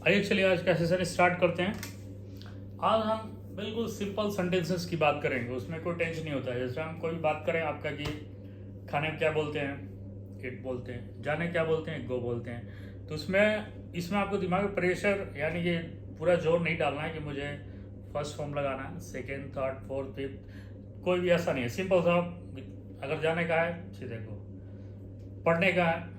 आइए चलिए आज का सेशन स्टार्ट करते हैं। आज हम बिल्कुल सिंपल सेंटेंसेस की बात करेंगे, उसमें कोई टेंशन नहीं होता है। जैसे हम कोई बात करें आपका कि खाने में क्या बोलते हैं, इट बोलते हैं, जाने क्या बोलते हैं, गो बोलते हैं। तो उसमें इसमें आपको दिमाग में प्रेशर यानी कि पूरा जोर नहीं डालना है कि मुझे फर्स्ट फॉर्म लगाना है, सेकेंड, थर्ड, फोर्थ, फिफ्थ, कोई भी ऐसा नहीं है। सिंपल सा अगर जाने का है सीधे गो, पढ़ने का है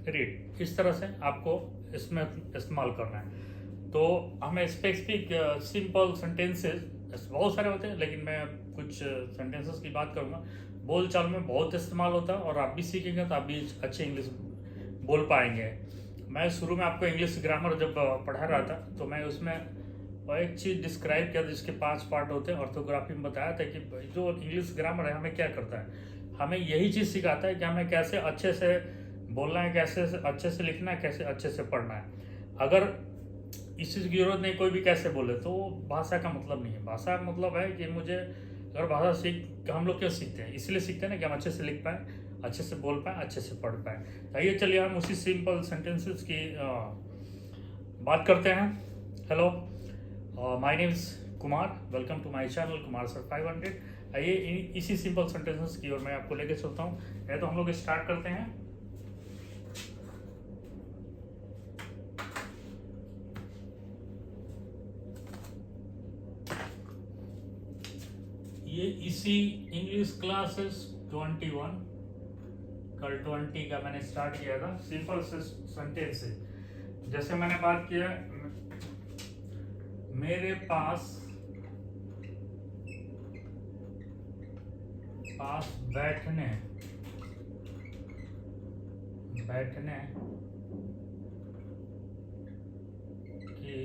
रीड, इस तरह से आपको इसमें इस्तेमाल करना है। तो हमें स्पेसिफिक सिंपल सेंटेंसेस बहुत सारे होते हैं, लेकिन मैं कुछ सेंटेंसेस की बात करूँगा। बोल चाल में बहुत इस्तेमाल होता है और आप भी सीखेंगे तो आप भी अच्छे इंग्लिश बोल पाएंगे। मैं शुरू में आपको इंग्लिश ग्रामर जब पढ़ा रहा था तो मैं उसमें एक चीज़ डिस्क्राइब किया था जिसके 5 पार्ट होते हैं। ऑर्थोग्राफी में बताया था कि जो इंग्लिश ग्रामर है हमें क्या करता है, हमें यही चीज़ सिखाता है कि हमें कैसे अच्छे से बोलना है, कैसे अच्छे से लिखना है, कैसे अच्छे से पढ़ना है। अगर इस चीज़ की जरूरत नहीं, कोई भी कैसे बोले, तो भाषा का मतलब नहीं है। भाषा का मतलब है कि मुझे अगर भाषा सीख, हम लोग क्यों सीखते हैं, इसलिए सीखते हैं ना कि हम अच्छे से लिख पाएँ, अच्छे से बोल पाएँ, अच्छे से पढ़ पाएँ। आइए चलिए हम उसी सिंपल सेंटेंसेस की बात करते हैं। Hello, my name is Kumar, welcome to my channel Kumar sir 500। आइए इसी सिंपल सेंटेंसेस की ओर मैं आपको लेके चलता हूँ। तो हम लोग स्टार्ट करते हैं। ये इसी इंग्लिश क्लासेस 21 कल 20 का मैंने स्टार्ट किया था। सिंपल सेंटेंस से जैसे मैंने बात किया, मेरे पास बैठने की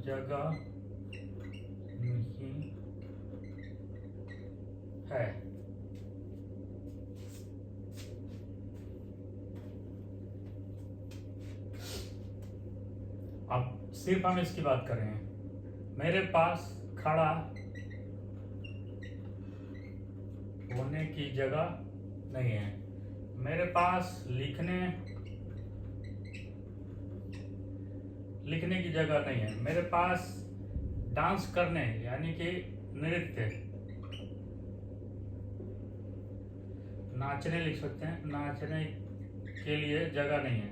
जगह नहीं है। अब सिर्फ हम इसकी बात कर रहे हैं। मेरे पास खड़ा होने की जगह नहीं है। मेरे पास लिखने की जगह नहीं है। मेरे पास डांस करने यानी कि नृत्य, नाचने लिख सकते हैं, नाचने के लिए जगह नहीं है।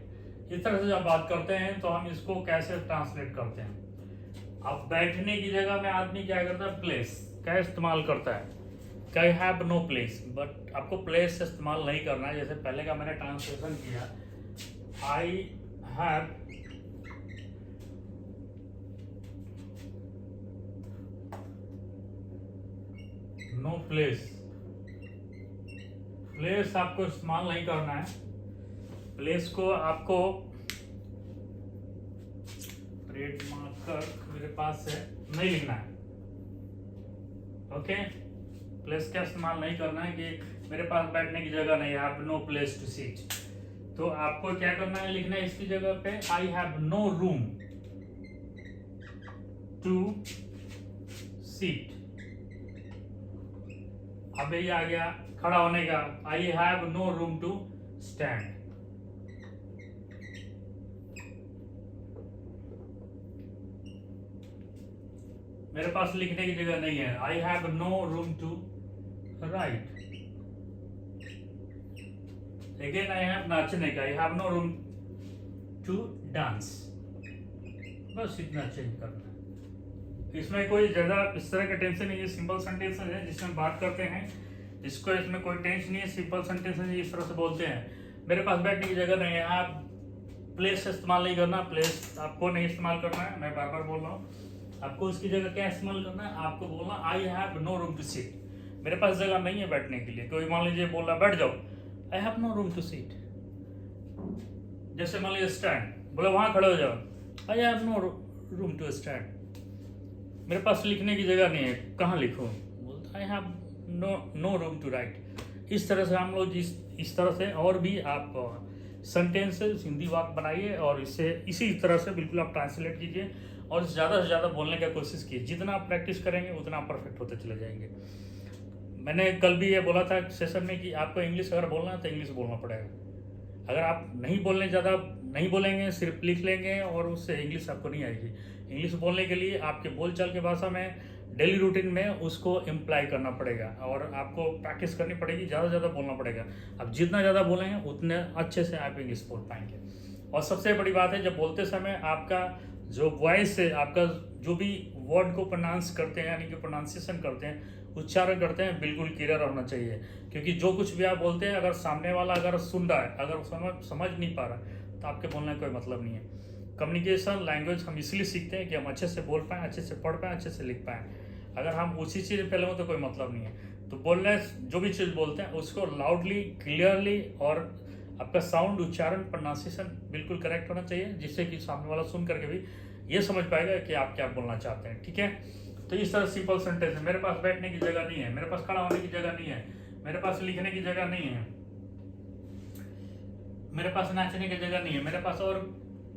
इस तरह से जब बात करते हैं तो हम इसको कैसे ट्रांसलेट करते हैं। अब बैठने की जगह में आदमी क्या करता है, प्लेस का इस्तेमाल करता है। I have no place, but आपको प्लेस इस्तेमाल नहीं करना है। जैसे पहले का मैंने ट्रांसलेशन किया, I have no place. Place आपको इस्तेमाल नहीं करना है। प्लेस को आपको रेड मार्कर मेरे पास है नहीं लिखना है। ओके, प्लेस का इस्तेमाल नहीं करना है कि मेरे पास बैठने की जगह नहीं है, I have no place to seat. तो आपको क्या करना है, लिखना है इसकी जगह पे I have no room to seat. अब ये आ गया खड़ा होने का, I have no room to stand. मेरे पास लिखने की जगह नहीं है, I have no room to write. Again I have नाचने का, I have no room to dance. बस इतना चेंज करना है। इसमें कोई ज़्यादा इस तरह का टेंशन नहीं है। सिंपल सेंटेंस है जिसमें बात करते हैं, इसको इसमें कोई टेंशन नहीं है। सिंपल सेंटेंस इस तरह से बोलते हैं, मेरे पास बैठने की जगह नहीं है। आप प्लेस इस्तेमाल नहीं करना, प्लेस आपको नहीं इस्तेमाल करना है। मैं बार बार बोल रहा हूँ, आपको इसकी जगह क्या इस्तेमाल करना है, आपको बोलना I have no room to seat. मेरे पास जगह नहीं है बैठने के लिए। कोई मान लीजिए बोल रहा बैठ जाओ, I have no room to seat. जैसे मान लीजिए स्टैंड, बोले वहाँ खड़े हो जाओ, I have no room to stand. मेरे पास लिखने की जगह नहीं है, कहाँ लिखो, बोलता I have no room to write. इस तरह से हम लोग इस तरह से और भी आप सेंटेंसेस हिंदी वाक्य बनाइए और इसे इसी तरह से बिल्कुल आप ट्रांसलेट कीजिए और ज़्यादा से ज़्यादा बोलने का कोशिश कीजिए। जितना आप प्रैक्टिस करेंगे उतना आप परफेक्ट होते चले जाएंगे। मैंने कल भी ये बोला था सेशन में कि आपको इंग्लिश अगर बोलना है तो इंग्लिश बोलना पड़ेगा। अगर आप ज़्यादा नहीं बोलेंगे, सिर्फ लिख लेंगे और उससे इंग्लिश आपको नहीं आएगी। इंग्लिश बोलने के लिए आपके बोलचाल की भाषा में डेली रूटीन में उसको इम्प्लाई करना पड़ेगा और आपको प्रैक्टिस करनी पड़ेगी, ज़्यादा से ज़्यादा बोलना पड़ेगा। आप जितना ज़्यादा बोलेंगे उतने अच्छे से आप इंग्लिश बोल पाएंगे। और सबसे बड़ी बात है, जब बोलते समय आपका जो वॉइस है, आपका जो भी वर्ड को प्रोनाउंस करते हैं यानी कि प्रोनाउंसिएशन करते हैं, उच्चारण करते हैं, बिल्कुल क्लियर होना चाहिए। क्योंकि जो कुछ भी आप बोलते हैं, अगर सामने वाला अगर सुन रहा है, अगर समझ नहीं पा रहा है, तो आपके बोलने का कोई मतलब नहीं है। कम्युनिकेशन लैंग्वेज हम इसलिए सीखते हैं कि हम अच्छे से बोल पाएँ, अच्छे से पढ़ पाएँ, अच्छे से लिख पाएँ। अगर हम उसी चीज़ में पहले हो तो कोई मतलब नहीं है। तो बोलने जो भी चीज़ बोलते हैं उसको लाउडली, क्लियरली और आपका साउंड, उच्चारण, प्रोनाउंसिएशन बिल्कुल करेक्ट होना चाहिए, जिससे कि सामने वाला सुन करके भी ये समझ पाएगा कि आप क्या बोलना चाहते हैं। ठीक है, तो इस तरह सिंपल सेंटेंस है। मेरे पास बैठने की जगह नहीं है, मेरे पास खड़ा होने की जगह नहीं है, मेरे पास लिखने की जगह नहीं है, मेरे पास नाचने की जगह नहीं है, मेरे पास और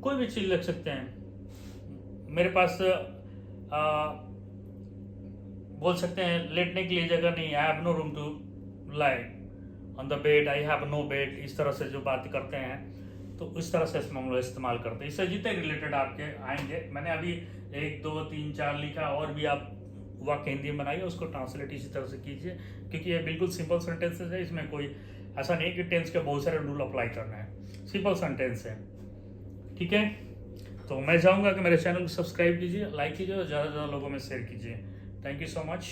कोई भी चीज़ लिख सकते हैं। मेरे पास बोल सकते हैं लेटने के लिए जगह नहीं है, I have no room to lie on the bed, I have no bed. इस तरह से जो बात करते हैं, तो इस तरह से हम लोग इस्तेमाल करते हैं। इससे जितने रिलेटेड आपके आएंगे, मैंने अभी 1 2 3 4 लिखा, और भी आप वाक्य हिंदी में बनाइए, उसको ट्रांसलेट इसी तरह से कीजिए, क्योंकि ये बिल्कुल सिंपल सेंटेंसेस है। इसमें कोई ऐसा नहीं कि टेंस के बहुत सारे रूल अप्लाई करना है, सिंपल सेंटेंस है। ठीक है, तो मैं चाहूँगा कि मेरे चैनल को सब्सक्राइब कीजिए, लाइक कीजिए और ज़्यादा से ज़्यादा लोगों में शेयर कीजिए। Thank you so much.